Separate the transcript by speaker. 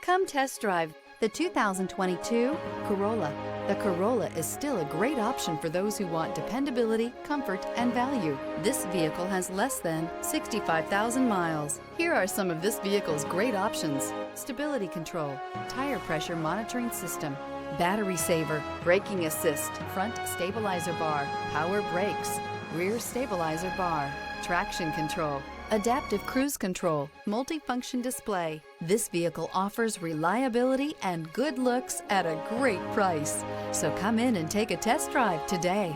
Speaker 1: Come test drive the 2022 Corolla. The Corolla is still a great option for those who want dependability, comfort, and value. This vehicle has less than 65,000 miles. Here are some of this vehicle's great options: stability control, tire pressure monitoring system, battery saver, braking assist, front stabilizer bar, power brakes, rear stabilizer bar, traction control, adaptive cruise control, multifunction display. This vehicle offers reliability and good looks at a great price. So come in and take a test drive today.